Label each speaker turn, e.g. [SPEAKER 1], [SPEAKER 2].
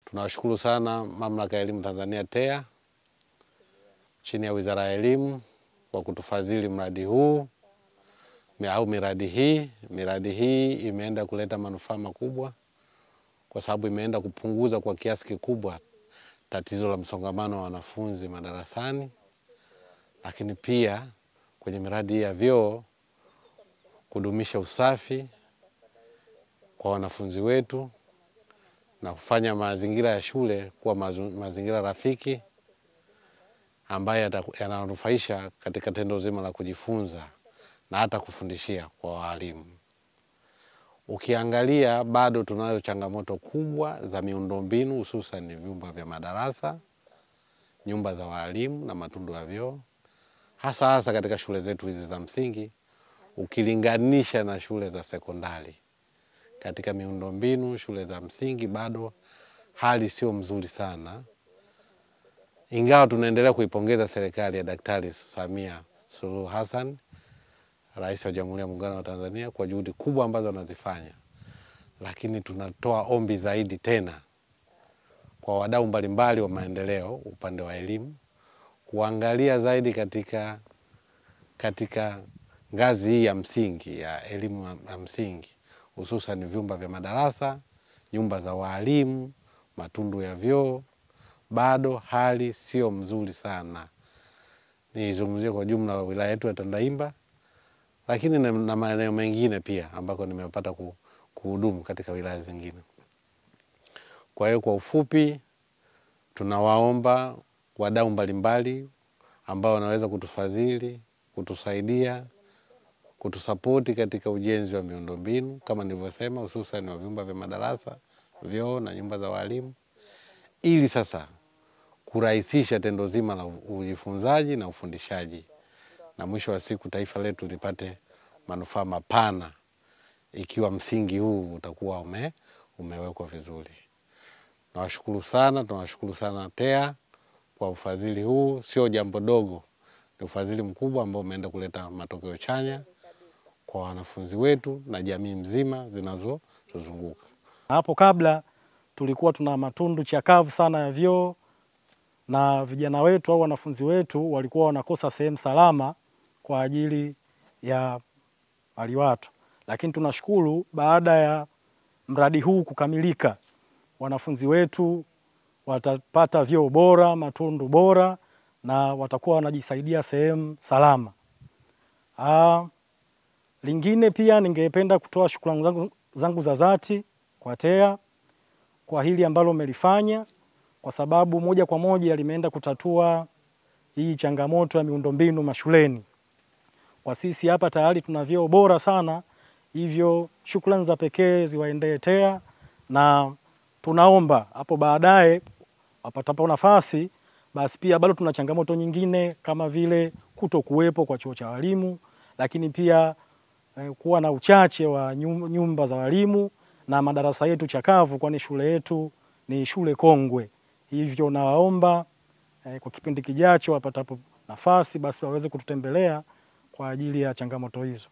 [SPEAKER 1] Tunashukuru sana Mamlaka ya Elimu Tanzania TEA chini ya Wizara ya Elimu kwa kutufadhili mradi huu au miradi hii. Miradi hii imeenda kuleta manufaa makubwa kwa sababu imeenda kupunguza kwa kiasi kikubwa tatizo la msongamano wa wanafunzi madarasani, lakini pia kwenye miradi hii ya vyoo kudumisha usafi kwa wanafunzi wetu na kufanya mazingira ya shule kuwa mazingira rafiki ambayo yananufaisha katika tendo zima la kujifunza na hata kufundishia kwa walimu. Ukiangalia bado tunayo changamoto kubwa za miundombinu, hususan vyumba vya madarasa, nyumba za walimu na matundu ya vyoo, hasa katika shule zetu hizi za msingi ukilinganisha na shule za sekondari. Katika miundombinu shule za msingi bado hali sio mzuri sana. Ingawa tunaendelea kuipongeza serikali ya Daktari Samia Suluhu Hassan, Rais wa Jamhuri ya Muungano wa Tanzania, kwa juhudi kubwa ambazo anazifanya, lakini tunatoa ombi zaidi tena kwa wadau mbalimbali wa maendeleo upande wa elimu kuangalia zaidi katika ngazi hii ya msingi ya elimu ya msingi, hususan vyumba vya madarasa, nyumba za walimu, matundu ya vyoo. Bado hali sio mzuri sana. Nizungumzie kwa jumla wa wilaya yetu ya Tandahimba, lakini na maeneo mengine pia ambako nimepata kuhudumu katika wilaya zingine. Kwa hiyo kwa ufupi, tunawaomba wadau mbalimbali ambao wanaweza kutufadhili, kutusaidia, kutusapoti katika ujenzi wa miundombinu kama nilivyosema, hususan wa vyumba vya madarasa, vyoo na nyumba za walimu, ili sasa kurahisisha tendo zima la ujifunzaji na ufundishaji, na mwisho wa siku taifa letu lipate manufaa mapana ikiwa msingi huu utakuwa umewekwa vizuri. Tunawashukuru sana TEA kwa ufadhili huu. Sio jambo dogo, ni ufadhili mkubwa ambao umeenda kuleta matokeo chanya kwa wanafunzi wetu na jamii mzima zinazotuzunguka.
[SPEAKER 2] Hapo kabla tulikuwa tuna matundu chakavu sana ya vyoo, na vijana wetu au wanafunzi wetu walikuwa wanakosa sehemu salama kwa ajili ya maliwato. Lakini tunashukuru baada ya mradi huu kukamilika, wanafunzi wetu watapata vyoo bora, matundu bora, na watakuwa wanajisaidia sehemu salama. Lingine pia ningependa kutoa shukrani zangu za dhati kwa TEA kwa hili ambalo umelifanya, kwa sababu moja kwa moja limeenda kutatua hii changamoto ya miundombinu mashuleni. Kwa sisi hapa tayari tuna vyoo bora sana, hivyo shukrani za pekee ziwaendee TEA, na tunaomba hapo baadaye wapatapo nafasi basi pia bado tuna changamoto nyingine kama vile kutokuwepo kwa chuo cha walimu, lakini pia kuwa na uchache wa nyumba za walimu na madarasa yetu chakavu, kwani shule yetu ni shule kongwe. Hivyo nawaomba kwa kipindi kijacho wapatapo nafasi basi waweze kututembelea kwa ajili ya changamoto hizo.